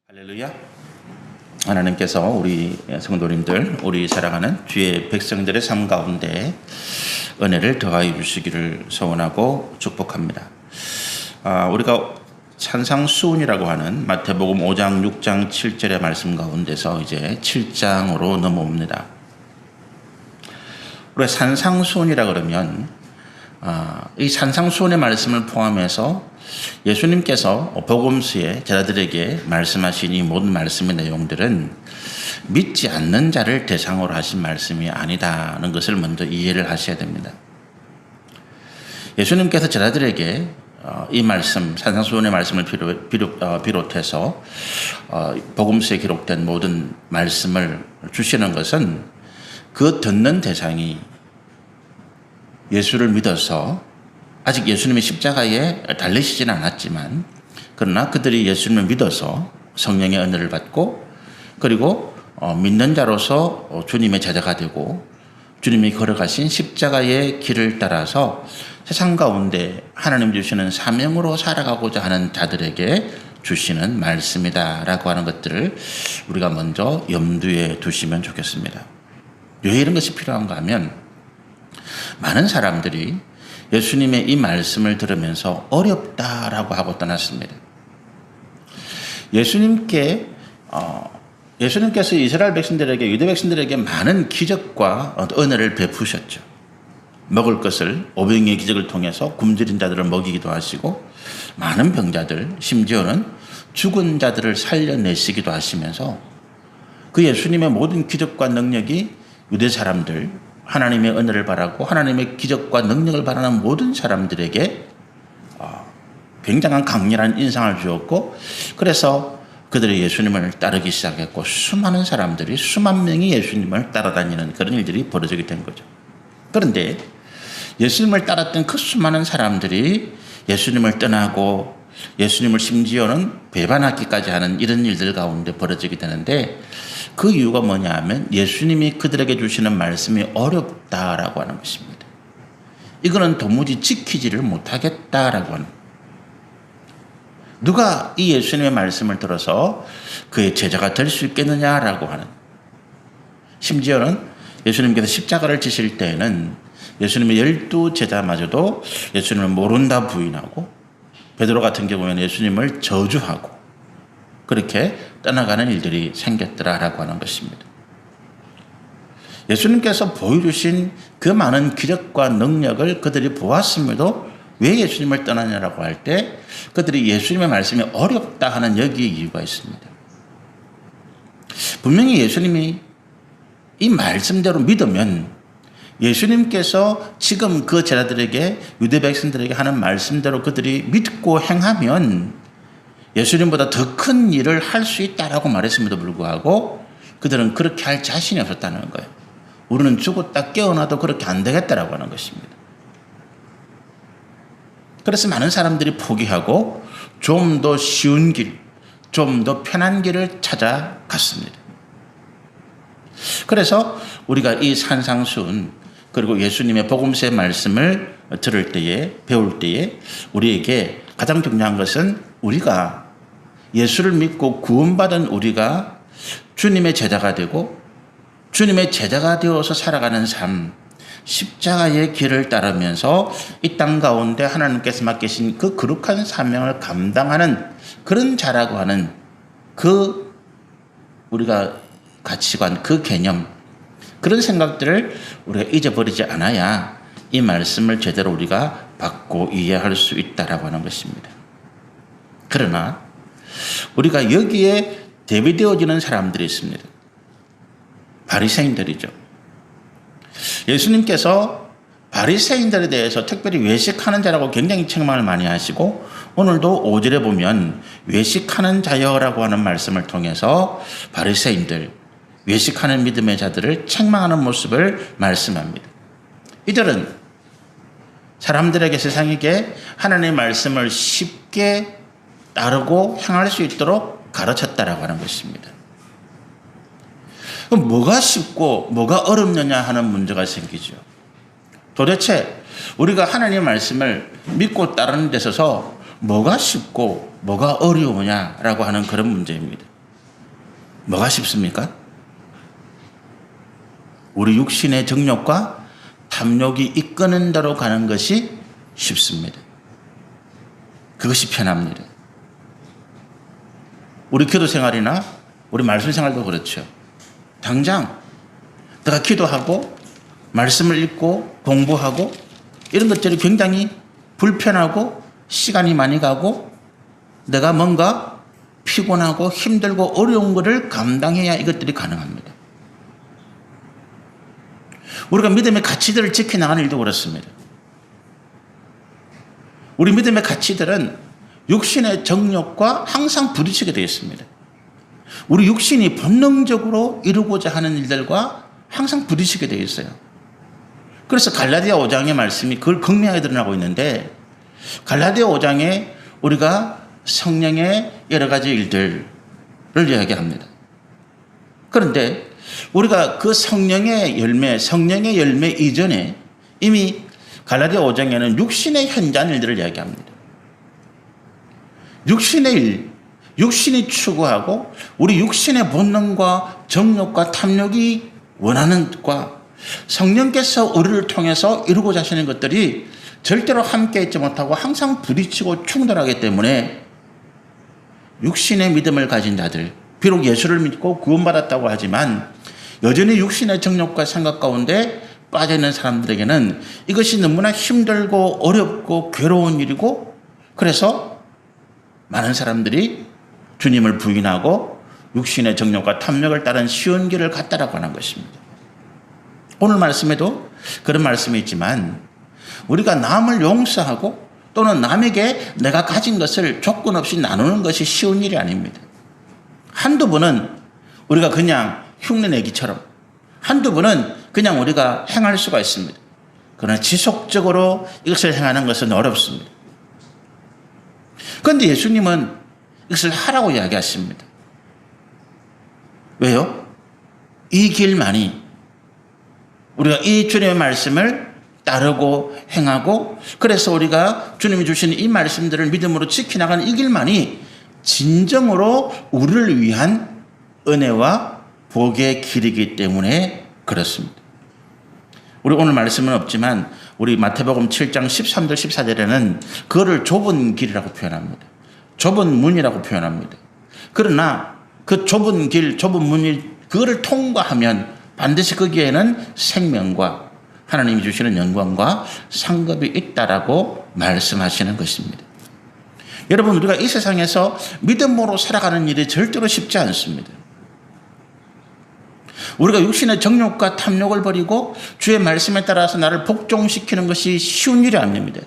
할렐루야. 하나님께서 우리 성도님들, 우리 사랑하는 주의 백성들의 삶 가운데 은혜를 더하여 주시기를 소원하고 축복합니다. 우리가 산상수훈이라고 하는 마태복음 5장, 6장, 7절의 말씀 가운데서 이제 7장으로 넘어옵니다. 우리가 산상수훈이라 그러면 이 산상수훈의 말씀을 포함해서 예수님께서 복음서에 제자들에게 말씀하신 이 모든 말씀의 내용들은 믿지 않는 자를 대상으로 하신 말씀이 아니다는 것을 먼저 이해를 하셔야 됩니다. 예수님께서 제자들에게 이 말씀, 산상수훈의 말씀을 비롯해서 복음서에 기록된 모든 말씀을 주시는 것은 그 듣는 대상이 예수를 믿어서 아직 예수님이 십자가에 달리시지는 않았지만 그러나 그들이 예수님을 믿어서 성령의 은혜를 받고 그리고 믿는 자로서 주님의 제자가 되고 주님이 걸어가신 십자가의 길을 따라서 세상 가운데 하나님 주시는 사명으로 살아가고자 하는 자들에게 주시는 말씀이다라고 하는 것들을 우리가 먼저 염두에 두시면 좋겠습니다. 왜 이런 것이 필요한가 하면 많은 사람들이 예수님의 이 말씀을 들으면서 어렵다라고 하고 떠났습니다. 예수님께서 이스라엘 백성들에게, 유대 백성들에게 많은 기적과 은혜를 베푸셨죠. 먹을 것을 오병이의 기적을 통해서 굶주린 자들을 먹이기도 하시고 많은 병자들, 심지어는 죽은 자들을 살려내시기도 하시면서 그 예수님의 모든 기적과 능력이 유대 사람들, 하나님의 은혜를 바라고 하나님의 기적과 능력을 바라는 모든 사람들에게 굉장한 강렬한 인상을 주었고 그래서 그들이 예수님을 따르기 시작했고 수많은 사람들이 수만 명이 예수님을 따라다니는 그런 일들이 벌어지게 된 거죠. 그런데 예수님을 따랐던 그 수많은 사람들이 예수님을 떠나고 예수님을 심지어는 배반하기까지 하는 이런 일들 가운데 벌어지게 되는데 그 이유가 뭐냐 하면 예수님이 그들에게 주시는 말씀이 어렵다라고 하는 것입니다. 이거는 도무지 지키지를 못하겠다라고 하는 누가 이 예수님의 말씀을 들어서 그의 제자가 될 수 있겠느냐라고 하는 심지어는 예수님께서 십자가를 지실 때에는 예수님의 12 제자마저도 예수님을 모른다 부인하고 베드로 같은 경우에는 예수님을 저주하고 그렇게 떠나가는 일들이 생겼더라라고 하는 것입니다. 예수님께서 보여주신 그 많은 기적과 능력을 그들이 보았음에도 왜 예수님을 떠나냐라고 할 때 그들이 예수님의 말씀이 어렵다 하는 여기에 이유가 있습니다. 분명히 예수님이 이 말씀대로 믿으면 예수님께서 지금 그 제자들에게 유대 백성들에게 하는 말씀대로 그들이 믿고 행하면 예수님보다 더 큰 일을 할 수 있다라고 말했음에도 불구하고 그들은 그렇게 할 자신이 없었다는 거예요. 우리는 죽었다 깨어나도 그렇게 안 되겠다라고 하는 것입니다. 그래서 많은 사람들이 포기하고 좀 더 쉬운 길, 좀 더 편한 길을 찾아갔습니다. 그래서 우리가 이 산상수훈 그리고 예수님의 복음서의 말씀을 들을 때에 배울 때에 우리에게 가장 중요한 것은 우리가 예수를 믿고 구원받은 우리가 주님의 제자가 되고 주님의 제자가 되어서 살아가는 삶, 십자가의 길을 따르면서 이 땅 가운데 하나님께서 맡기신 그 거룩한 사명을 감당하는 그런 자라고 하는 그 우리가 가치관, 그 개념, 그런 생각들을 우리가 잊어버리지 않아야 이 말씀을 제대로 우리가 받고 이해할 수 있다라고 하는 것입니다. 그러나 우리가 여기에 대비되어지는 사람들이 있습니다. 바리새인들이죠. 예수님께서 바리새인들에 대해서 특별히 외식하는 자라고 굉장히 책망을 많이 하시고 오늘도 5절에 보면 외식하는 자여라고 하는 말씀을 통해서 바리새인들, 외식하는 믿음의 자들을 책망하는 모습을 말씀합니다. 이들은 사람들에게 세상에게 하나님의 말씀을 쉽게 따르고 행할 수 있도록 가르쳤다라고 하는 것입니다. 그럼 뭐가 쉽고 뭐가 어렵느냐 하는 문제가 생기죠. 도대체 우리가 하나님의 말씀을 믿고 따르는 데 있어서 뭐가 쉽고 뭐가 어려우냐라고 하는 그런 문제입니다. 뭐가 쉽습니까? 우리 육신의 정욕과 탐욕이 이끄는 대로 가는 것이 쉽습니다. 그것이 편합니다. 우리 기도 생활이나 우리 말씀 생활도 그렇죠. 당장 내가 기도하고 말씀을 읽고 공부하고 이런 것들이 굉장히 불편하고 시간이 많이 가고 내가 뭔가 피곤하고 힘들고 어려운 것을 감당해야 이것들이 가능합니다. 우리가 믿음의 가치들을 지켜나가는 일도 그렇습니다. 우리 믿음의 가치들은 육신의 정욕과 항상 부딪히게 되어 있습니다. 우리 육신이 본능적으로 이루고자 하는 일들과 항상 부딪히게 되어 있어요. 그래서 갈라디아 5장의 말씀이 그걸 극명하게 드러나고 있는데, 갈라디아 5장에 우리가 성령의 여러 가지 일들을 이야기합니다. 그런데 우리가 그 성령의 열매 이전에 이미 갈라디아 5장에는 육신의 현저한 일들을 이야기합니다. 육신의 일, 육신이 추구하고 우리 육신의 본능과 정욕과 탐욕이 원하는 것과 성령께서 우리를 통해서 이루고자 하시는 것들이 절대로 함께 있지 못하고 항상 부딪히고 충돌하기 때문에 육신의 믿음을 가진 자들, 비록 예수를 믿고 구원받았다고 하지만 여전히 육신의 정욕과 생각 가운데 빠져있는 사람들에게는 이것이 너무나 힘들고 어렵고 괴로운 일이고, 그래서 많은 사람들이 주님을 부인하고 육신의 정욕과 탐욕을 따른 쉬운 길을 갔다라고 하는 것입니다. 오늘 말씀에도 그런 말씀이 있지만 우리가 남을 용서하고 또는 남에게 내가 가진 것을 조건 없이 나누는 것이 쉬운 일이 아닙니다. 한두 번은 우리가 그냥 흉내내기처럼, 한두 번은 그냥 우리가 행할 수가 있습니다. 그러나 지속적으로 이것을 행하는 것은 어렵습니다. 그런데 예수님은 이것을 하라고 이야기하십니다. 왜요? 이 길만이, 우리가 이 주님의 말씀을 따르고 행하고, 그래서 우리가 주님이 주시는 이 말씀들을 믿음으로 지켜나가는 이 길만이 진정으로 우리를 위한 은혜와 복의 길이기 때문에 그렇습니다. 우리 오늘 말씀은 없지만 우리 마태복음 7장 13절 14절에는 그거를 좁은 길이라고 표현합니다. 좁은 문이라고 표현합니다. 그러나 그 좁은 길, 좁은 문이 그거를 통과하면 반드시 거기에는 생명과 하나님이 주시는 영광과 상급이 있다라고 말씀하시는 것입니다. 여러분, 우리가 이 세상에서 믿음으로 살아가는 일이 절대로 쉽지 않습니다. 우리가 육신의 정욕과 탐욕을 버리고 주의 말씀에 따라서 나를 복종시키는 것이 쉬운 일이 아닙니다.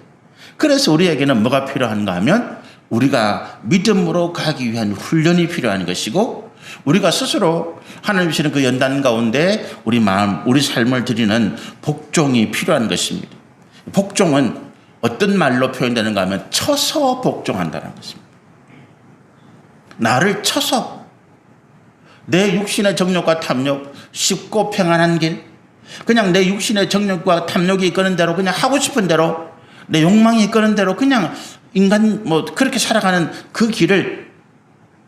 그래서 우리에게는 뭐가 필요한가 하면 우리가 믿음으로 가기 위한 훈련이 필요한 것이고, 우리가 스스로 하나님 주시는 그 연단 가운데 우리 마음, 우리 삶을 드리는 복종이 필요한 것입니다. 복종은 어떤 말로 표현되는가 하면 쳐서 복종한다는 것입니다. 나를 쳐서 내 육신의 정욕과 탐욕, 쉽고 평안한 길, 그냥 내 육신의 정욕과 탐욕이 이끄는 대로 그냥 하고 싶은 대로, 내 욕망이 이끄는 대로 그냥 인간 그렇게 살아가는 그 길을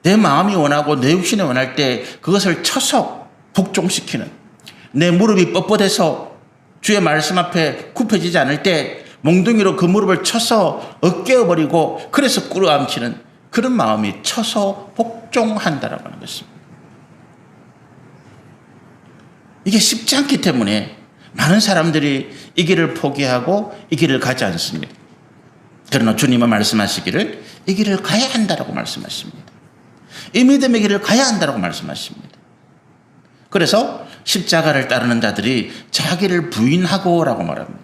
내 마음이 원하고 내 육신이 원할 때 그것을 쳐서 복종시키는, 내 무릎이 뻣뻣해서 주의 말씀 앞에 굽혀지지 않을 때 몽둥이로 그 무릎을 쳐서 어깨어버리고 그래서 끌어안치는 그런 마음이 쳐서 복종한다라고 하는 것입니다. 이게 쉽지 않기 때문에 많은 사람들이 이 길을 포기하고 이 길을 가지 않습니다. 그러나 주님은 말씀하시기를 이 길을 가야 한다라고 말씀하십니다. 이 믿음의 길을 가야 한다라고 말씀하십니다. 그래서 십자가를 따르는 자들이 자기를 부인하고 라고 말합니다.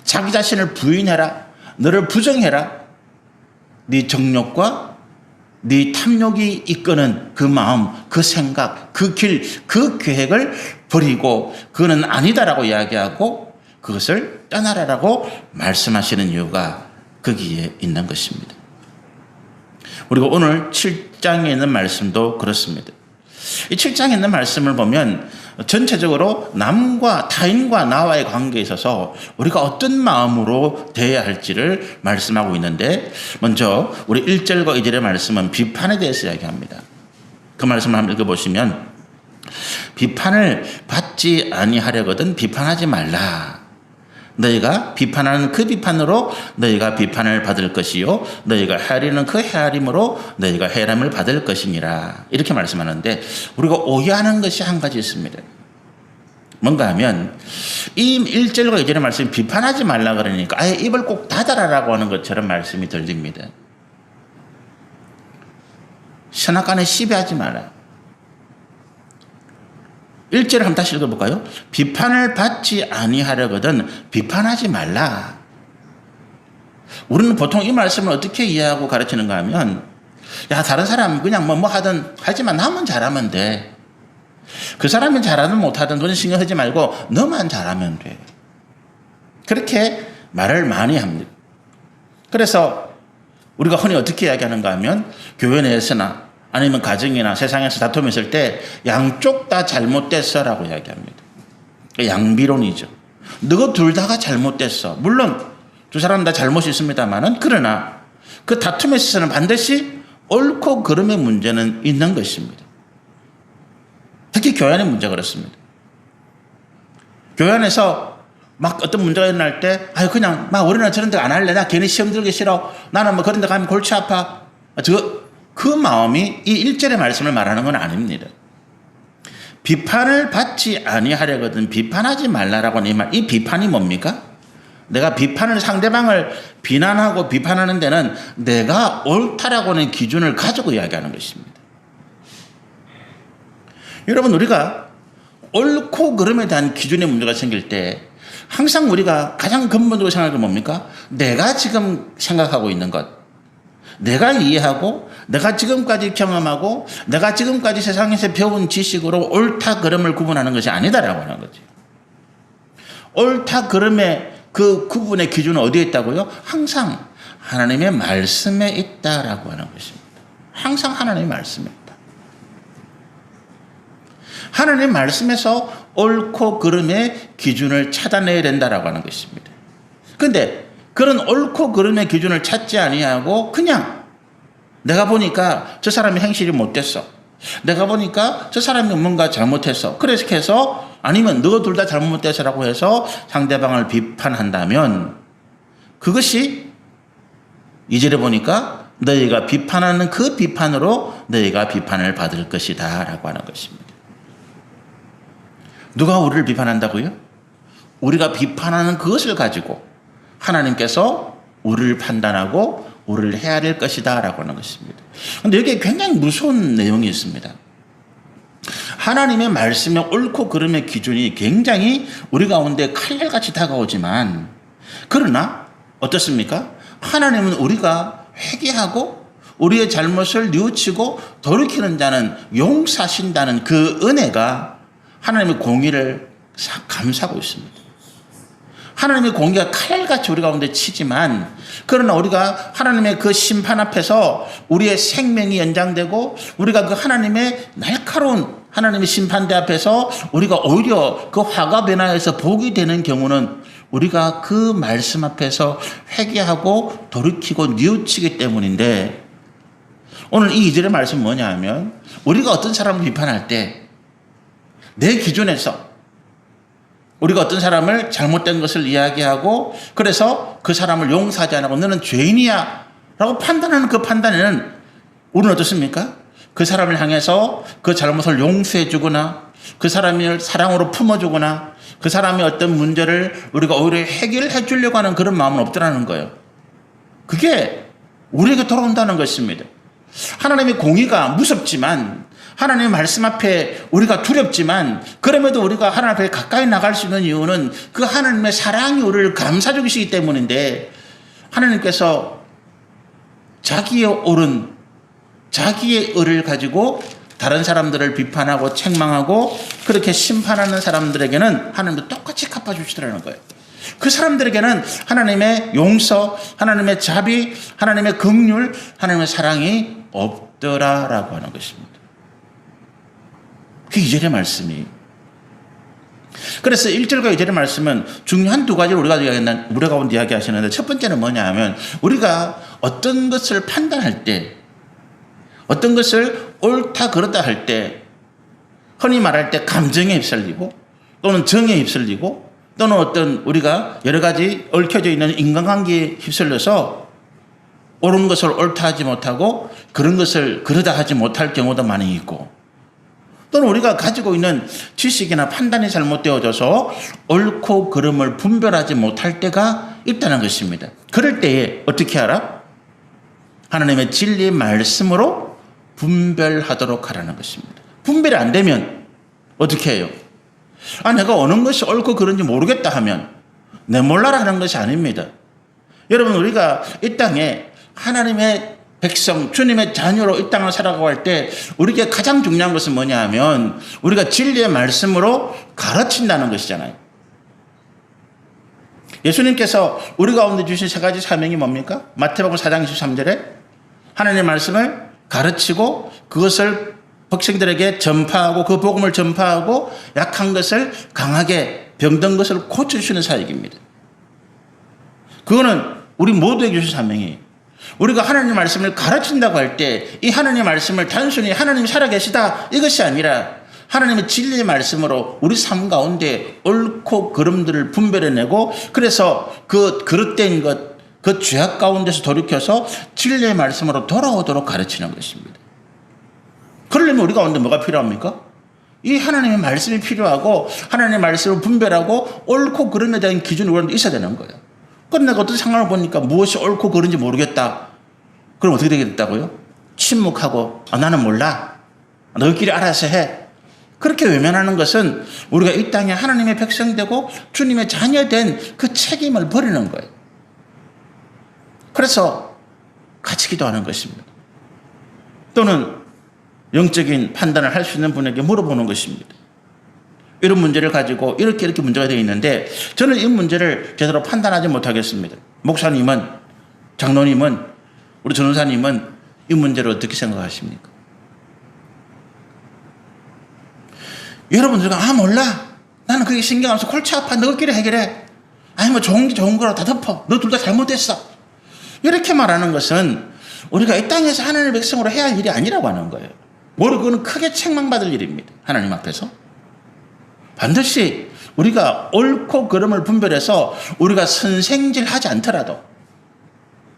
자기 자신을 부인해라. 너를 부정해라. 네 정욕과 네 탐욕이 이끄는 그 마음, 그 생각, 그 길, 그 계획을 버리고 그거는 아니다라고 이야기하고 그것을 떠나라라고 말씀하시는 이유가 거기에 있는 것입니다. 우리가 오늘 7장에 있는 말씀도 그렇습니다. 이 7장에 있는 말씀을 보면 전체적으로 남과 타인과 나와의 관계에 있어서 우리가 어떤 마음으로 대해야 할지를 말씀하고 있는데, 먼저 우리 1절과 2절의 말씀은 비판에 대해서 이야기합니다. 그 말씀을 한번 읽어보시면 비판을 받지 아니하려거든 비판하지 말라. 너희가 비판하는 그 비판으로 너희가 비판을 받을 것이요 너희가 헤아리는 그 헤아림으로 너희가 헤아림을 받을 것이니라. 이렇게 말씀하는데 우리가 오해하는 것이 한 가지 있습니다. 뭔가 하면 이 1절과 2절의 말씀이 비판하지 말라 그러니까 아예 입을 꼭 닫아라라고 하는 것처럼 말씀이 들립니다. 선악간에 시비하지 마라. 1절을 한번 다시 읽어볼까요? 비판을 받지 아니하려거든 비판하지 말라. 우리는 보통 이 말씀을 어떻게 이해하고 가르치는가 하면 야 다른 사람 그냥 뭐 하든 하지만 나만 잘하면 돼. 그 사람이 잘하든 못하든 그런 신경 쓰지 말고 너만 잘하면 돼. 그렇게 말을 많이 합니다. 그래서 우리가 흔히 어떻게 이야기하는가 하면 교회 내에서나 아니면 가정이나 세상에서 다툼이 있을 때 양쪽 다 잘못됐어라고 이야기합니다. 양비론이죠. 너가 둘 다가 잘못됐어. 물론 두 사람 다 잘못이 있습니다만은 그러나 그 다툼에 있어서는 반드시 옳고 그름의 문제는 있는 것입니다. 특히 교회 안의 문제가 그렇습니다. 교회 안에서 막 어떤 문제가 일어날 때 그냥 막 우리는 저런 데 안 할래. 나 괜히 시험 들기 싫어. 나는 뭐 그런 데 가면 골치 아파. 그 마음이 이 1절의 말씀을 말하는 건 아닙니다. 비판을 받지 아니하려거든 비판하지 말라라고 하는 이 말. 이 비판이 뭡니까? 내가 비판을 상대방을 비난하고 비판하는 데는 내가 옳다라고 하는 기준을 가지고 이야기하는 것입니다. 여러분 우리가 옳고 그름에 대한 기준의 문제가 생길 때 항상 우리가 가장 근본적으로 생각하는 건 뭡니까? 내가 지금 생각하고 있는 것, 내가 이해하고 내가 지금까지 경험하고 내가 지금까지 세상에서 배운 지식으로 옳다 그름을 구분하는 것이 아니다라고 하는 거지. 옳다 그름의 그 구분의 기준은 어디에 있다고요? 항상 하나님의 말씀에 있다라고 하는 것입니다. 항상 하나님의 말씀에 있다. 하나님의 말씀에서 옳고 그름의 기준을 찾아내야 된다라고 하는 것입니다. 그런데 그런 옳고 그름의 기준을 찾지 아니하고 그냥 내가 보니까 저 사람이 행실이 못됐어. 내가 보니까 저 사람이 뭔가 잘못했어. 그래서 해서 아니면 너 둘 다 잘못됐어라고 해서 상대방을 비판한다면 그것이 2절에 보니까 너희가 비판하는 그 비판으로 너희가 비판을 받을 것이다 라고 하는 것입니다. 누가 우리를 비판한다고요? 우리가 비판하는 그것을 가지고 하나님께서 우리를 판단하고 우리를 헤아릴 것이다 라고 하는 것입니다. 그런데 여기에 굉장히 무서운 내용이 있습니다. 하나님의 말씀의 옳고 그름의 기준이 굉장히 우리 가운데 칼날같이 다가오지만 그러나 어떻습니까? 하나님은 우리가 회개하고 우리의 잘못을 뉘우치고 돌이키는 자는 용서하신다는 그 은혜가 하나님의 공의를 감싸고 있습니다. 하나님의 공의가 칼같이 우리 가운데 치지만 그러나 우리가 하나님의 그 심판 앞에서 우리의 생명이 연장되고 우리가 그 하나님의 날카로운 하나님의 심판대 앞에서 우리가 오히려 그 화가 변화해서 복이 되는 경우는 우리가 그 말씀 앞에서 회개하고 돌이키고 뉘우치기 때문인데 오늘 이 2절의 말씀은 뭐냐 하면 우리가 어떤 사람을 비판할 때 내 기준에서 우리가 어떤 사람을 잘못된 것을 이야기하고 그래서 그 사람을 용서하지 않고 너는 죄인이야 라고 판단하는 그 판단에는 우리는 어떻습니까? 그 사람을 향해서 그 잘못을 용서해 주거나 그 사람을 사랑으로 품어주거나 그 사람의 어떤 문제를 우리가 오히려 해결해 주려고 하는 그런 마음은 없더라는 거예요. 그게 우리에게 돌아온다는 것입니다. 하나님의 공의가 무섭지만 하나님의 말씀 앞에 우리가 두렵지만 그럼에도 우리가 하나님 앞에 가까이 나갈 수 있는 이유는 그 하나님의 사랑이 우리를 감싸주고 계시기 때문인데 하나님께서 자기의 옳은 자기의 의를 가지고 다른 사람들을 비판하고 책망하고 그렇게 심판하는 사람들에게는 하나님도 똑같이 갚아주시더라는 거예요. 그 사람들에게는 하나님의 용서, 하나님의 자비, 하나님의 긍휼, 하나님의 사랑이 없더라라고 하는 것입니다. 그 2절의 말씀이. 그래서 1절과 2절의 말씀은 중요한 두 가지를 우리가 가운데 이야기하시는데 첫 번째는 뭐냐 하면 우리가 어떤 것을 판단할 때 어떤 것을 옳다 그렇다 할 때 흔히 말할 때 감정에 휩쓸리고 또는 정에 휩쓸리고 또는 어떤 우리가 여러 가지 얽혀져 있는 인간관계에 휩쓸려서 옳은 것을 옳다 하지 못하고 그런 것을 그러다 하지 못할 경우도 많이 있고 또는 우리가 가지고 있는 지식이나 판단이 잘못되어져서 옳고 그름을 분별하지 못할 때가 있다는 것입니다. 그럴 때에 어떻게 하라? 하나님의 진리의 말씀으로 분별하도록 하라는 것입니다. 분별이 안 되면 어떻게 해요? 내가 어느 것이 옳고 그른지 모르겠다 하면 내 몰라라 하는 것이 아닙니다. 여러분 우리가 이 땅에 하나님의 백성, 주님의 자녀로 이 땅을 살아가고 할 때 우리에게 가장 중요한 것은 뭐냐 하면 우리가 진리의 말씀으로 가르친다는 것이잖아요. 예수님께서 우리 가운데 주신 세 가지 사명이 뭡니까? 마태복음 4장 23절에 하나님의 말씀을 가르치고 그것을 백성들에게 전파하고 그 복음을 전파하고 약한 것을 강하게 병든 것을 고쳐주시는 사역입니다. 그거는 우리 모두에게 주신 사명이에요. 우리가 하나님의 말씀을 가르친다고 할 때 이 하나님의 말씀을 단순히 하나님이 살아계시다 이것이 아니라 하나님의 진리의 말씀으로 우리 삶 가운데 옳고 그름들을 분별해내고 그래서 그 그릇된 것, 그 죄악 가운데서 돌이켜서 진리의 말씀으로 돌아오도록 가르치는 것입니다. 그러려면 우리 가운데 뭐가 필요합니까? 이 하나님의 말씀이 필요하고 하나님의 말씀을 분별하고 옳고 그름에 대한 기준이 우리한테 있어야 되는 거예요. 그럼 내가 어떤 상황을 보니까 무엇이 옳고 그른지 모르겠다. 그럼 어떻게 되겠다고요? 침묵하고 나는 몰라. 너희끼리 알아서 해. 그렇게 외면하는 것은 우리가 이 땅에 하나님의 백성이 되고 주님의 자녀된 그 책임을 버리는 거예요. 그래서 같이 기도하는 것입니다. 또는 영적인 판단을 할 수 있는 분에게 물어보는 것입니다. 이런 문제를 가지고 이렇게 문제가 되어 있는데 저는 이 문제를 제대로 판단하지 못하겠습니다. 목사님은, 장로님은, 우리 전도사님은 이 문제를 어떻게 생각하십니까? 여러분들과 몰라. 나는 그게 신경 안 써. 골치 아파. 너희끼리 해결해. 뭐 좋은 게 좋은 거라고 다 덮어. 너 둘 다 잘못했어. 이렇게 말하는 것은 우리가 이 땅에서 하나님의 백성으로 해야 할 일이 아니라고 하는 거예요. 그거는 크게 책망받을 일입니다. 하나님 앞에서. 반드시 우리가 옳고 그름을 분별해서 우리가 선생질 하지 않더라도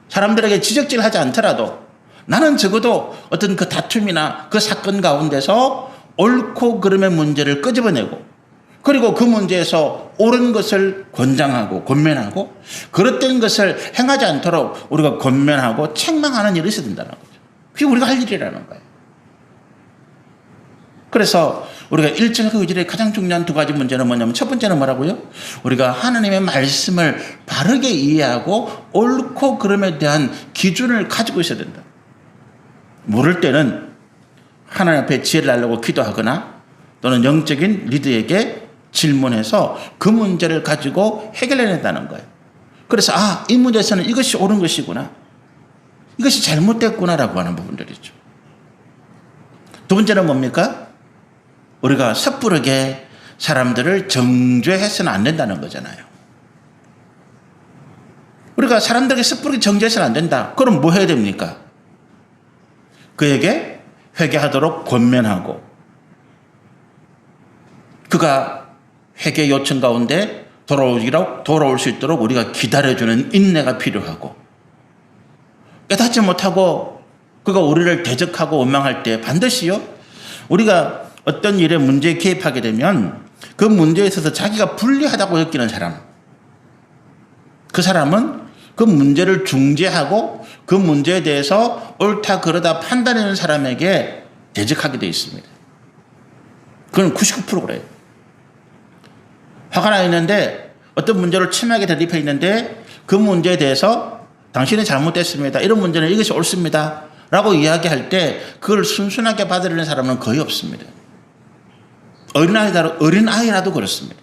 사람들에게 지적질 하지 않더라도 나는 적어도 어떤 그 다툼이나 그 사건 가운데서 옳고 그름의 문제를 끄집어내고 그리고 그 문제에서 옳은 것을 권장하고 권면하고 그릇된 것을 행하지 않도록 우리가 권면하고 책망하는 일이 있어야 된다는 거죠. 그게 우리가 할 일이라는 거예요. 그래서 우리가 일정한 의질의 가장 중요한 두 가지 문제는 뭐냐면 첫 번째는 뭐라고요? 우리가 하나님의 말씀을 바르게 이해하고 옳고 그름에 대한 기준을 가지고 있어야 된다. 모를 때는 하나님 앞에 지혜를 달라고 기도하거나 또는 영적인 리더에게 질문해서 그 문제를 가지고 해결해낸다는 거예요. 그래서 이 문제에서는 이것이 옳은 것이구나. 이것이 잘못됐구나라고 하는 부분들이죠. 두 번째는 뭡니까? 우리가 섣부르게 사람들을 정죄해서는 안 된다는 거잖아요. 우리가 사람들에게 섣부르게 정죄해서는 안 된다. 그럼 뭐 해야 됩니까? 그에게 회개하도록 권면하고 그가 회개 요청 가운데 돌아올 수 있도록 우리가 기다려주는 인내가 필요하고 깨닫지 못하고 그가 우리를 대적하고 원망할 때 반드시요 우리가 어떤 일에 문제에 개입하게 되면 그 문제에 있어서 자기가 불리하다고 느끼는 사람 그 사람은 그 문제를 중재하고 그 문제에 대해서 옳다 그러다 판단하는 사람에게 대적하게 되어 있습니다. 그건 99% 그래요. 화가 나 있는데 어떤 문제를 심하게 대립해 있는데 그 문제에 대해서 당신이 잘못됐습니다. 이런 문제는 이것이 옳습니다. 라고 이야기할 때 그걸 순순하게 받아들이는 사람은 거의 없습니다. 어린아이라도 그렇습니다.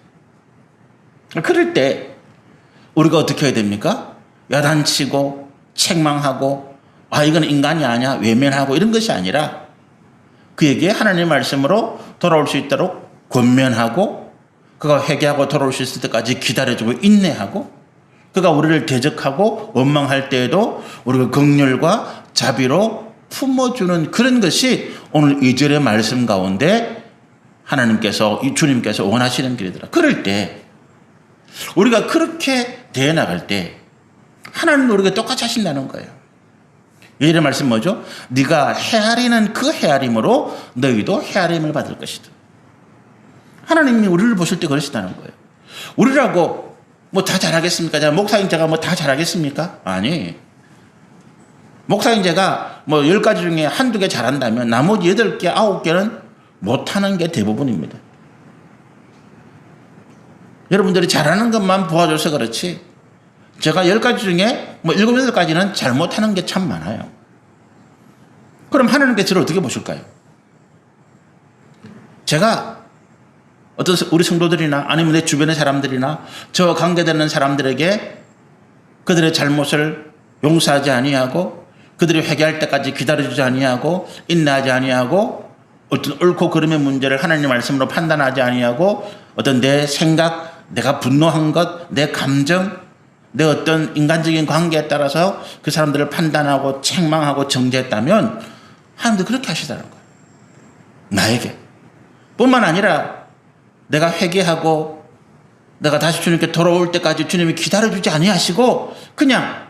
그럴 때 우리가 어떻게 해야 됩니까? 야단치고 책망하고 이건 인간이 아니야 외면하고 이런 것이 아니라 그에게 하나님의 말씀으로 돌아올 수 있도록 권면하고 그가 회개하고 돌아올 수 있을 때까지 기다려주고 인내하고 그가 우리를 대적하고 원망할 때에도 우리가 긍휼과 자비로 품어주는 그런 것이 오늘 2절의 말씀 가운데 하나님께서, 주님께서 원하시는 길이더라. 그럴 때 우리가 그렇게 대해 나갈 때 하나님도 우리가 똑같이 하신다는 거예요. 2절의 말씀 뭐죠? 네가 헤아리는 그 헤아림으로 너희도 헤아림을 받을 것이다. 하나님이 우리를 보실 때 그러시다는 거예요. 우리라고 뭐 다 잘하겠습니까? 제가 목사인 제가 뭐 다 잘하겠습니까? 아니. 목사인 제가 뭐 10가지 중에 한두 개 잘한다면 나머지 8개, 9개는 못하는 게 대부분입니다. 여러분들이 잘하는 것만 도와줘서 그렇지 제가 10가지 중에 뭐 7, 8가지는 잘못하는 게 참 많아요. 그럼 하나님께 저를 어떻게 보실까요? 제가 어떤 우리 성도들이나 아니면 내 주변의 사람들이나 저 관계되는 사람들에게 그들의 잘못을 용서하지 아니하고 그들이 회개할 때까지 기다려주지 아니하고 인내하지 아니하고 어떤 옳고 그름의 문제를 하나님 말씀으로 판단하지 아니하고 어떤 내 생각, 내가 분노한 것, 내 감정, 내 어떤 인간적인 관계에 따라서 그 사람들을 판단하고 책망하고 정죄했다면 하나님도 그렇게 하시다는 거예요. 나에게. 뿐만 아니라 내가 회개하고 내가 다시 주님께 돌아올 때까지 주님이 기다려주지 아니하시고 그냥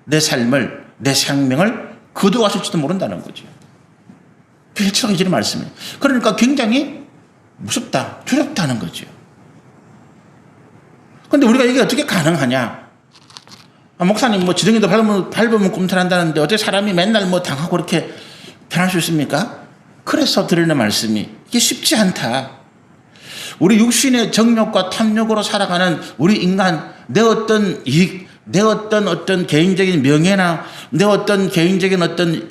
내 삶을, 내 생명을 거두어가실지도 모른다는 거죠. 필치적인 말씀이에요. 그러니까 굉장히 무섭다, 두렵다는 거죠. 그런데 우리가 이게 어떻게 가능하냐? 목사님 뭐 지렁이도 밟으면 꿈틀한다는데 어떻게 사람이 맨날 뭐 당하고 그렇게 변할 수 있습니까? 그래서 드리는 말씀이 이게 쉽지 않다. 우리 육신의 정욕과 탐욕으로 살아가는 우리 인간, 내 어떤 이익, 내 어떤 개인적인 명예나 내 어떤 개인적인 어떤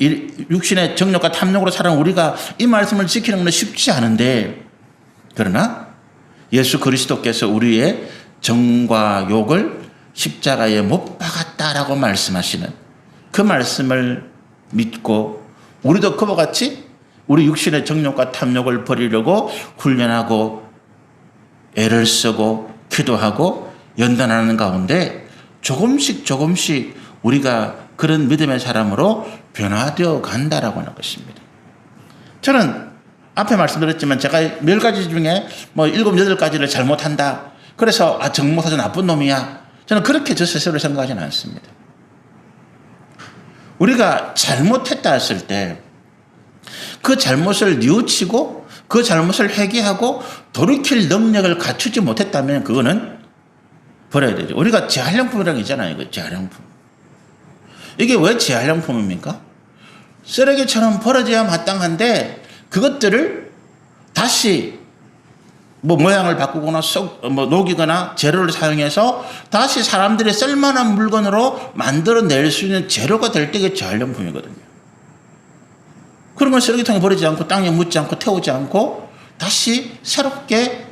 육신의 정욕과 탐욕으로 살아가는 우리가 이 말씀을 지키는 건 쉽지 않은데 그러나 예수 그리스도께서 우리의 정과 욕을 십자가에 못 박았다라고 말씀하시는 그 말씀을 믿고 우리도 그와 같이 우리 육신의 정욕과 탐욕을 버리려고 훈련하고 애를 쓰고 기도하고 연단하는 가운데 조금씩 우리가 그런 믿음의 사람으로 변화되어 간다라고 하는 것입니다. 저는 앞에 말씀드렸지만 제가 10가지 중에 뭐 7, 8가지를 잘못한다. 그래서 정목사도 나쁜 놈이야. 저는 그렇게 저 스스로 생각하지는 않습니다. 우리가 잘못했다 했을 때 그 잘못을 뉘우치고 그 잘못을 회개하고 돌이킬 능력을 갖추지 못했다면 그거는 버려야 되죠. 우리가 재활용품이라는 게 있잖아요. 이거 재활용품. 이게 왜 재활용품입니까? 쓰레기처럼 버려져야 마땅한데 그것들을 다시 뭐 모양을 바꾸거나 녹이거나 재료를 사용해서 다시 사람들이 쓸만한 물건으로 만들어낼 수 있는 재료가 될 때 이게 재활용품이거든요. 그런 건 쓰레기통에 버리지 않고 땅에 묻지 않고 태우지 않고 다시 새롭게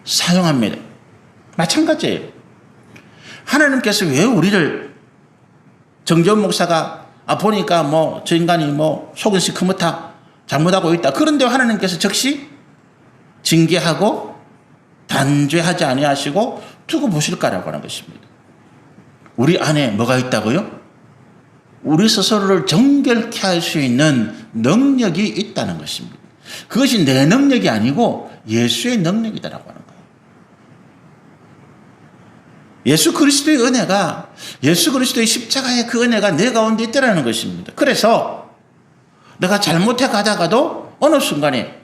사용합니다. 마찬가지예요. 하나님께서 왜 우리를 정재훈 목사가 보니까 뭐 저 인간이 뭐 속은 시커멓다 잘못하고 있다. 그런데 하나님께서 즉시 징계하고 단죄하지 아니하시고 두고 보실까라고 하는 것입니다. 우리 안에 뭐가 있다고요? 우리 스스로를 정결케 할 수 있는 능력이 있다는 것입니다. 그것이 내 능력이 아니고 예수의 능력이다라고 하는 거예요. 예수 그리스도의 은혜가, 예수 그리스도의 십자가의 그 은혜가 내 가운데 있다라는 것입니다. 그래서 내가 잘못해 가다가도 어느 순간에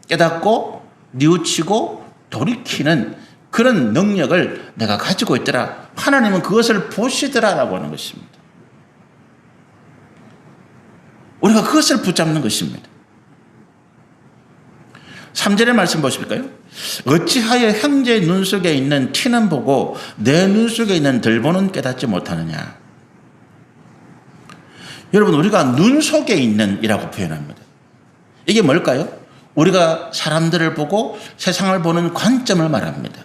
깨닫고 뉘우치고 돌이키는 그런 능력을 내가 가지고 있더라. 하나님은 그것을 보시더라라고 하는 것입니다. 우리가 그것을 붙잡는 것입니다. 3절의 말씀 보실까요? 어찌하여 형제의 눈 속에 있는 티는 보고 내 눈 속에 있는 덜보는 깨닫지 못하느냐. 여러분, 우리가 눈 속에 있는 이라고 표현합니다. 이게 뭘까요? 우리가 사람들을 보고 세상을 보는 관점을 말합니다.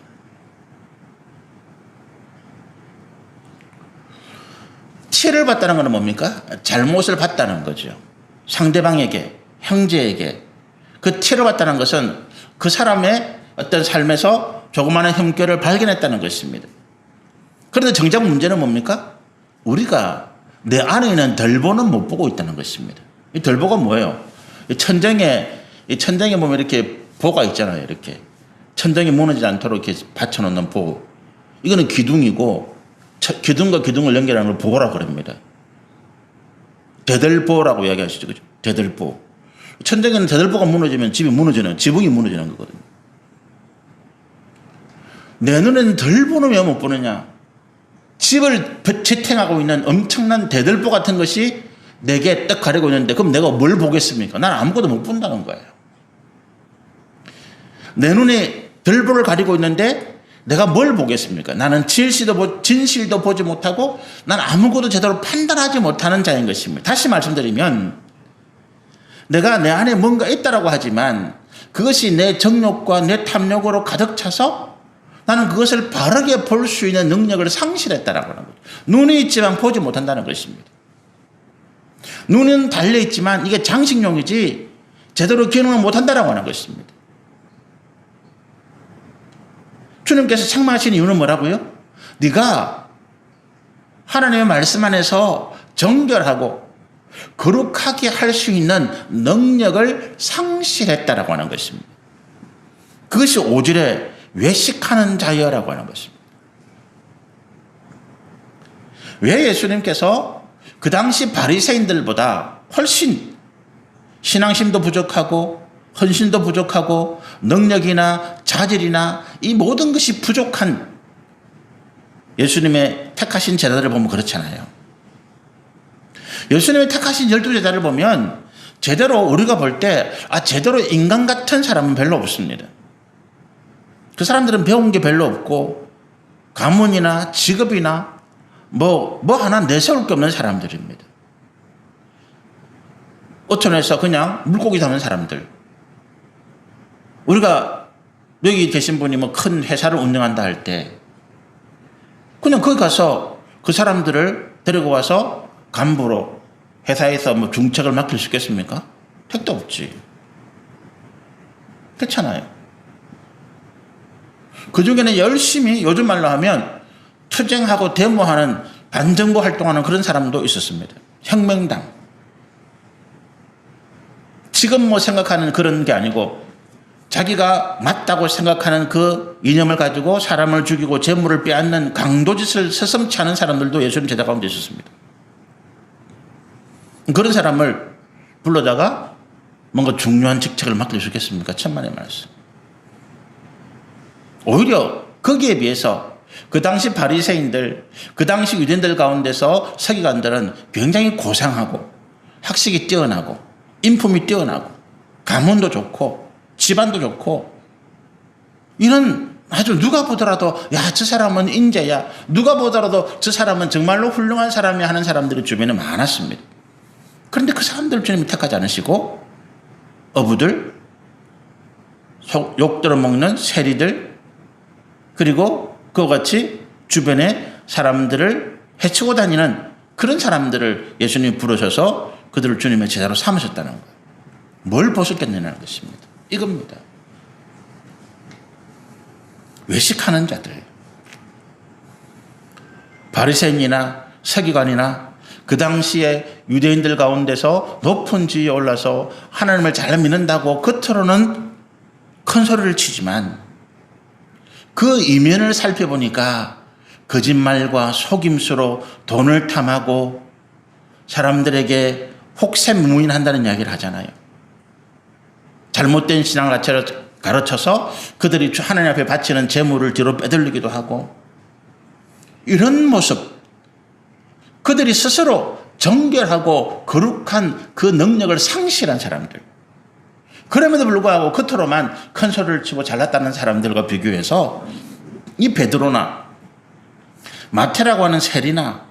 티를 봤다는 것은 뭡니까? 잘못을 봤다는 거죠. 상대방에게, 형제에게. 그 티를 봤다는 것은 그 사람의 어떤 삶에서 조그마한 흠결을 발견했다는 것입니다. 그런데 정작 문제는 뭡니까? 우리가 내 안에 있는 덜보는 못 보고 있다는 것입니다. 이 덜보가 뭐예요? 이 천정에 보면 이렇게 보가 있잖아요. 이렇게 천정이 무너지지 않도록 이렇게 받쳐놓는 보. 이거는 기둥이고 기둥과 기둥을 연결하는 걸 보라고 그럽니다. 대들보라고 이야기하시죠. 그죠? 대들보. 천정에는 대들보가 무너지면 집이 무너지는, 지붕이 무너지는 거거든요. 내 눈에는 덜보는 왜 못 보느냐? 집을 지탱하고 있는 엄청난 대들보 같은 것이 내게 딱 가리고 있는데 그럼 내가 뭘 보겠습니까? 난 아무것도 못 본다는 거예요. 내 눈에 들보를 가리고 있는데 내가 뭘 보겠습니까? 나는 진실도 보지 못하고 난 아무것도 제대로 판단하지 못하는 자인 것입니다. 다시 말씀드리면 내가 내 안에 뭔가 있다라고 하지만 그것이 내 정욕과 내 탐욕으로 가득 차서 나는 그것을 바르게 볼 수 있는 능력을 상실했다라고 하는 거죠. 눈이 있지만 보지 못한다는 것입니다. 눈은 달려있지만 이게 장식용이지 제대로 기능을 못한다라고 하는 것입니다. 주님께서 책망하신 이유는 뭐라고요? 네가 하나님의 말씀 안에서 정결하고 거룩하게 할 수 있는 능력을 상실했다라고 하는 것입니다. 그것이 5절에 외식하는 자여라고 하는 것입니다. 왜 예수님께서 그 당시 바리새인들보다 훨씬 신앙심도 부족하고 헌신도 부족하고 능력이나 자질이나 이 모든 것이 부족한 예수님의 택하신 제자들을 보면 그렇잖아요. 예수님의 택하신 12제자를 보면 제대로 우리가 볼 때 제대로 인간 같은 사람은 별로 없습니다. 그 사람들은 배운 게 별로 없고 가문이나 직업이나 뭐 하나 내세울 게 없는 사람들입니다. 어촌에서 그냥 물고기 잡는 사람들. 우리가 여기 계신 분이 뭐 큰 회사를 운영한다 할 때 그냥 거기 가서 그 사람들을 데리고 와서 간부로 회사에서 뭐 중책을 맡길 수 있겠습니까? 택도 없지. 그렇잖아요. 그 중에는 열심히 요즘 말로 하면 투쟁하고 데모하는 반정부 활동하는 그런 사람도 있었습니다. 혁명당. 지금 뭐 생각하는 그런 게 아니고 자기가 맞다고 생각하는 그 이념을 가지고 사람을 죽이고 재물을 빼앗는 강도짓을 서슴지 않은 사람들도 예수님 제자 가운데 있었습니다. 그런 사람을 불러다가 뭔가 중요한 직책을 맡길 수 있겠습니까? 천만의 말씀. 오히려 거기에 비해서 그 당시 바리새인들, 그 당시 유대인들 가운데서 서기관들은 굉장히 고상하고 학식이 뛰어나고 인품이 뛰어나고 가문도 좋고 집안도 좋고 이런 아주 누가 보더라도 저 사람은 인재야, 누가 보더라도 저 사람은 정말로 훌륭한 사람이 하는 사람들이 주변에 많았습니다. 그런데 그 사람들 주님이 택하지 않으시고 어부들, 욕 들어먹는 세리들, 그리고 그와 같이 주변의 사람들을 해치고 다니는 그런 사람들을 예수님이 부르셔서 그들을 주님의 제자로 삼으셨다는 거예요. 뭘 보셨겠느냐는 것입니다. 이겁니다. 외식하는 자들, 바리새인이나 서기관이나 그 당시에 유대인들 가운데서 높은 지위에 올라서 하나님을 잘 믿는다고 겉으로는 큰 소리를 치지만 그 이면을 살펴보니까 거짓말과 속임수로 돈을 탐하고 사람들에게 혹세무민한다는 이야기를 하잖아요. 잘못된 신앙을 가르쳐서 그들이 하나님 앞에 바치는 재물을 뒤로 빼돌리기도 하고 이런 모습, 그들이 스스로 정결하고 거룩한 그 능력을 상실한 사람들, 그럼에도 불구하고 겉으로만 큰 소리를 치고 잘났다는 사람들과 비교해서 이 베드로나 마태라고 하는 세리나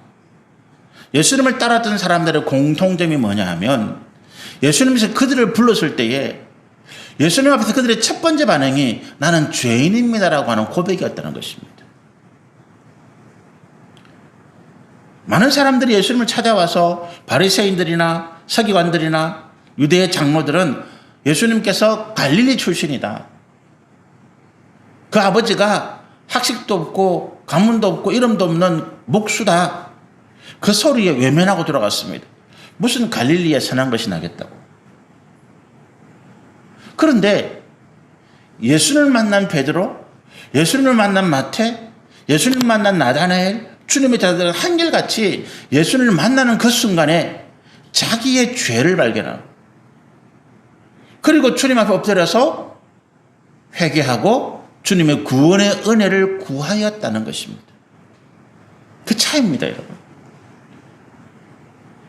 예수님을 따랐던 사람들의 공통점이 뭐냐 하면 예수님께서 그들을 불렀을 때에 예수님 앞에서 그들의 첫 번째 반응이 나는 죄인입니다라고 하는 고백이었다는 것입니다. 많은 사람들이 예수님을 찾아와서 바리새인들이나 서기관들이나 유대의 장로들은 예수님께서 갈릴리 출신이다. 그 아버지가 학식도 없고 가문도 없고 이름도 없는 목수다. 그 소리에 외면하고 돌아갔습니다. 무슨 갈릴리에 선한 것이 나겠다고. 그런데 예수님을 만난 베드로, 예수님을 만난 마태, 예수님을 만난 나다나엘, 주님의 자들은 한결같이 예수님을 만나는 그 순간에 자기의 죄를 발견하고, 그리고 주님 앞에 엎드려서 회개하고 주님의 구원의 은혜를 구하였다는 것입니다. 그 차이입니다, 여러분.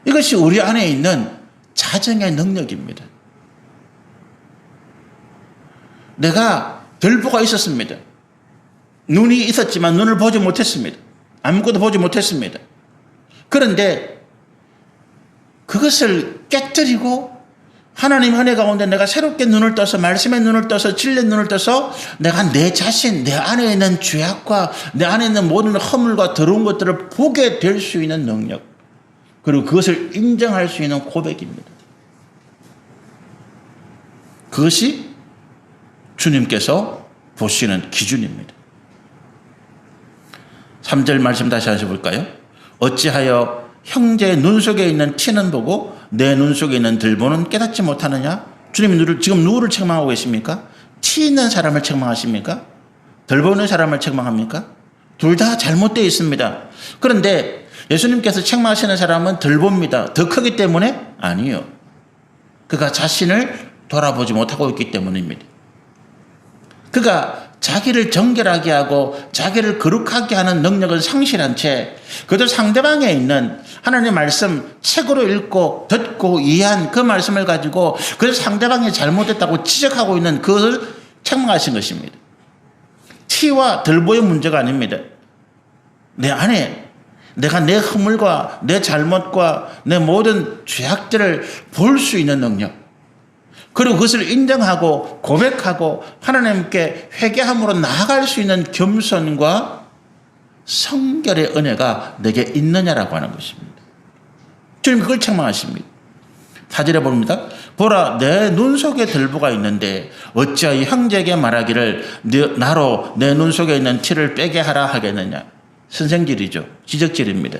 이것이 우리 안에 있는 자정의 능력입니다. 내가 별보가 있었습니다. 눈이 있었지만 눈을 보지 못했습니다. 아무것도 보지 못했습니다. 그런데 그것을 깨뜨리고 하나님 은혜 가운데 내가 새롭게 눈을 떠서 말씀의 눈을 떠서 진리의 눈을 떠서 내가 내 자신, 내 안에 있는 죄악과 내 안에 있는 모든 허물과 더러운 것들을 보게 될 수 있는 능력, 그리고 그것을 인정할 수 있는 고백입니다. 그것이 주님께서 보시는 기준입니다. 3절 말씀 다시 하셔볼까요? 어찌하여 형제의 눈 속에 있는 티는 보고 내 눈 속에 있는 들보는 깨닫지 못하느냐? 주님이 지금 누구를 책망하고 계십니까? 티 있는 사람을 책망하십니까? 들보 있는 사람을 책망합니까? 둘 다 잘못되어 있습니다. 그런데 예수님께서 책망하시는 사람은 들보입니다. 더 크기 때문에? 아니요. 그가 자신을 돌아보지 못하고 있기 때문입니다. 그가 자기를 정결하게 하고 자기를 거룩하게 하는 능력을 상실한 채 그저 상대방에 있는 하나님의 말씀 책으로 읽고 듣고 이해한 그 말씀을 가지고 그래서 상대방이 잘못했다고 지적하고 있는 그것을 책망하신 것입니다. 티와 들보의 문제가 아닙니다. 내 안에 내가 내 허물과 내 잘못과 내 모든 죄악들을 볼 수 있는 능력, 그리고 그것을 인정하고 고백하고 하나님께 회개함으로 나아갈 수 있는 겸손과 성결의 은혜가 내게 있느냐라고 하는 것입니다. 주님 그걸 책망하십니다. 4절에 봅니다. 보라, 내 눈 속에 들보가 있는데 어찌하여 형제에게 말하기를 나로 내 눈 속에 있는 티를 빼게 하라 하겠느냐. 선생질이죠. 지적질입니다.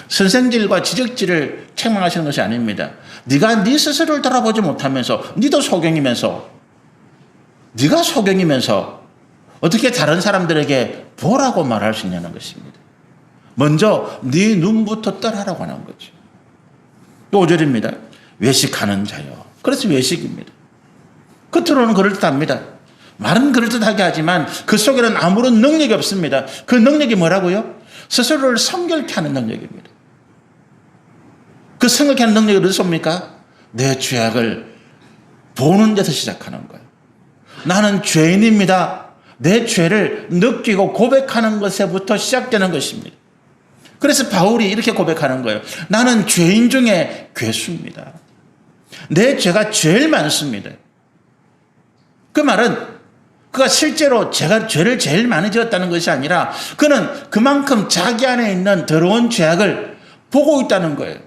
선생질과 지적질을 책망하시는 것이 아닙니다. 네가 네 스스로를 돌아보지 못하면서 네도 소경이면서 네가 소경이면서 어떻게 다른 사람들에게 보라고 말할 수 있냐는 것입니다. 먼저 네 눈부터 떠나라고 하는 거죠. 5절입니다. 외식하는 자요. 그래서 외식입니다. 겉으로는 그럴듯합니다. 말은 그럴듯하게 하지만 그 속에는 아무런 능력이 없습니다. 그 능력이 뭐라고요? 스스로를 성결케 하는 능력입니다. 그 성결케 하는 능력이 어디서 옵니까? 내 죄악을 보는 데서 시작하는 거예요. 나는 죄인입니다. 내 죄를 느끼고 고백하는 것에부터 시작되는 것입니다. 그래서 바울이 이렇게 고백하는 거예요. 나는 죄인 중에 괴수입니다. 내 죄가 제일 많습니다. 그 말은 그가 실제로 제가 죄를 제일 많이 지었다는 것이 아니라 그는 그만큼 자기 안에 있는 더러운 죄악을 보고 있다는 거예요.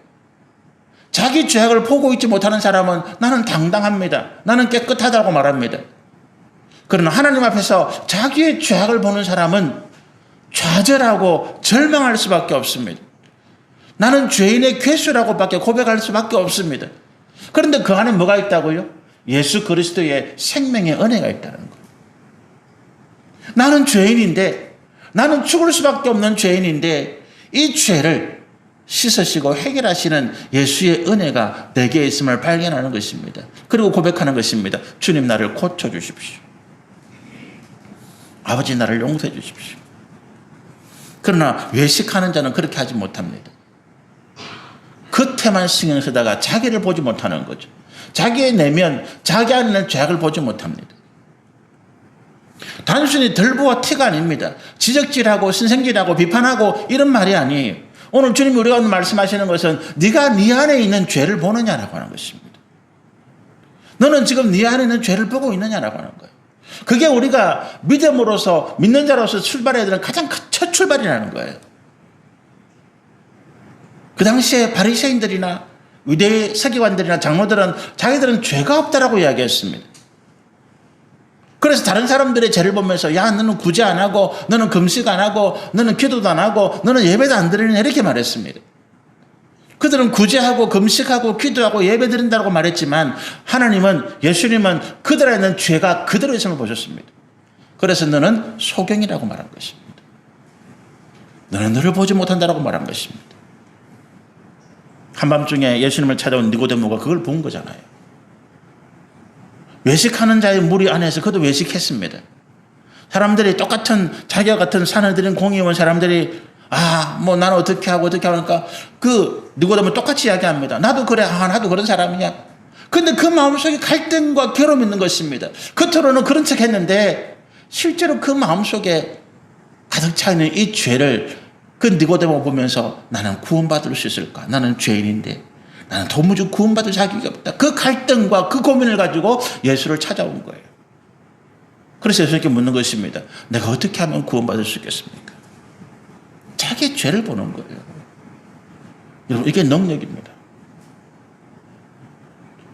자기 죄악을 보고 있지 못하는 사람은 나는 당당합니다. 나는 깨끗하다고 말합니다. 그러나 하나님 앞에서 자기의 죄악을 보는 사람은 좌절하고 절망할 수밖에 없습니다. 나는 죄인의 괴수라고밖에 고백할 수밖에 없습니다. 그런데 그 안에 뭐가 있다고요? 예수 그리스도의 생명의 은혜가 있다는 거예요. 나는 죄인인데, 나는 죽을 수밖에 없는 죄인인데 이 죄를 씻으시고 해결하시는 예수의 은혜가 내게 있음을 발견하는 것입니다. 그리고 고백하는 것입니다. 주님 나를 고쳐주십시오. 아버지 나를 용서해 주십시오. 그러나 외식하는 자는 그렇게 하지 못합니다. 겉에만 신경 쓰다가 자기를 보지 못하는 거죠. 자기의 내면, 자기 안에 있는 죄악을 보지 못합니다. 단순히 들보와 티가 아닙니다. 지적질하고 신생질하고 비판하고 이런 말이 아니에요. 오늘 주님이 우리가 말씀하시는 것은 네가 네 안에 있는 죄를 보느냐라고 하는 것입니다. 너는 지금 네 안에 있는 죄를 보고 있느냐라고 하는 거예요. 그게 우리가 믿음으로서 믿는 자로서 출발해야 되는 가장 첫 출발이라는 거예요. 그 당시에 바리새인들이나 위대의 서기관들이나 장로들은 자기들은 죄가 없다라고 이야기했습니다. 그래서 다른 사람들의 죄를 보면서 야 너는 구제 안 하고 너는 금식 안 하고 너는 기도도 안 하고 너는 예배도 안 드리냐 이렇게 말했습니다. 그들은 구제하고 금식하고 기도하고 예배 드린다고 말했지만 하나님은 예수님은 그들 안에 있는 죄가 그대로 있음을 보셨습니다. 그래서 너는 소경이라고 말한 것입니다. 너는 너를 보지 못한다라고 말한 것입니다. 한밤중에 예수님을 찾아온 니고데모가 그걸 본 거잖아요. 외식하는 자의 무리 안에서 그도 외식했습니다. 사람들이 똑같은 자기와 같은 산을 들인 공의 온 사람들이 뭐 나는 어떻게 하고 어떻게 하니까 그 니고데모 똑같이 이야기합니다. 나도 그래. 나도 그런 사람이야. 근데 그 마음속에 갈등과 괴로움이 있는 것입니다. 겉으로는 그런 척 했는데 실제로 그 마음속에 가득 차 있는 이 죄를 그 니고데모 보면서 나는 구원받을 수 있을까? 나는 죄인인데 나는 도무지 구원받을 자격이 없다. 그 갈등과 그 고민을 가지고 예수를 찾아온 거예요. 그래서 예수님께 묻는 것입니다. 내가 어떻게 하면 구원받을 수 있겠습니까? 자기의 죄를 보는 거예요. 여러분, 이게 능력입니다.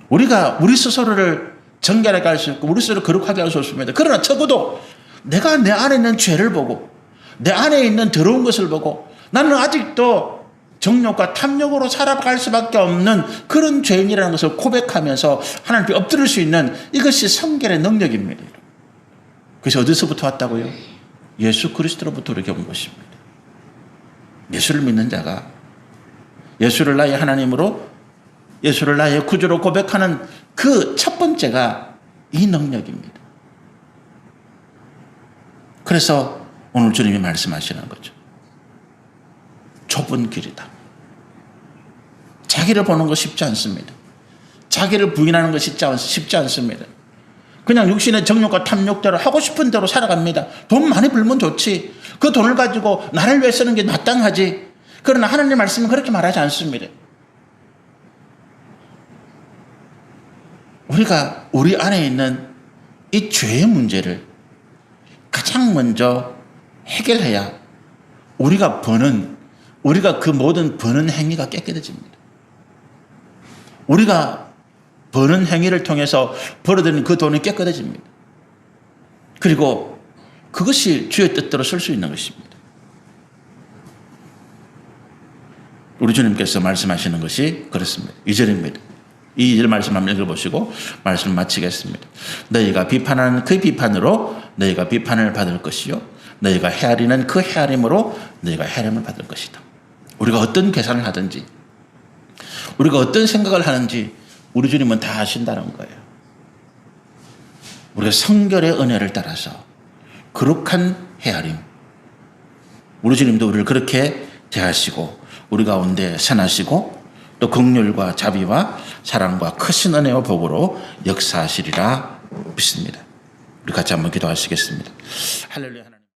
우리가 우리 스스로를 정결하게 할 수 있고 우리 스스로를 거룩하게 할 수 없습니다. 그러나 적어도 내가 내 안에 있는 죄를 보고 내 안에 있는 더러운 것을 보고 나는 아직도 정욕과 탐욕으로 살아갈 수밖에 없는 그런 죄인이라는 것을 고백하면서 하나님 앞에 엎드릴 수 있는 이것이 성결의 능력입니다. 그것이 어디서부터 왔다고요? 예수 그리스도로부터 우리에게 온 것입니다. 예수를 믿는 자가 예수를 나의 하나님으로 예수를 나의 구주로 고백하는 그 첫 번째가 이 능력입니다. 그래서 오늘 주님이 말씀하시는 거죠. 좁은 길이다. 자기를 보는 거 쉽지 않습니다. 자기를 부인하는 거 쉽지 않습니다. 그냥 육신의 정욕과 탐욕대로 하고 싶은 대로 살아갑니다. 돈 많이 벌면 좋지. 그 돈을 가지고 나를 위해 쓰는 게 마땅하지. 그러나 하나님의 말씀은 그렇게 말하지 않습니다. 우리가 우리 안에 있는 이 죄의 문제를 가장 먼저 해결해야 우리가 그 모든 버는 행위가 깨끗해집니다. 우리가 버는 행위를 통해서 벌어들인 그 돈이 깨끗해집니다. 그리고 그것이 주의 뜻대로 쓸 수 있는 것입니다. 우리 주님께서 말씀하시는 것이 그렇습니다. 2절입니다. 이 2절 말씀 한번 읽어보시고 말씀을 마치겠습니다. 너희가 비판하는 그 비판으로 너희가 비판을 받을 것이요 너희가 헤아리는 그 헤아림으로 너희가 헤아림을 받을 것이다. 우리가 어떤 계산을 하든지 우리가 어떤 생각을 하는지 우리 주님은 다 아신다는 거예요. 우리가 성결의 은혜를 따라서 거룩한 헤아림, 우리 주님도 우리를 그렇게 대하시고 우리 가운데 선하시고 또 긍휼과 자비와 사랑과 크신 은혜와 복으로 역사하시리라 믿습니다. 우리 같이 한번 기도하시겠습니다. 할렐루야.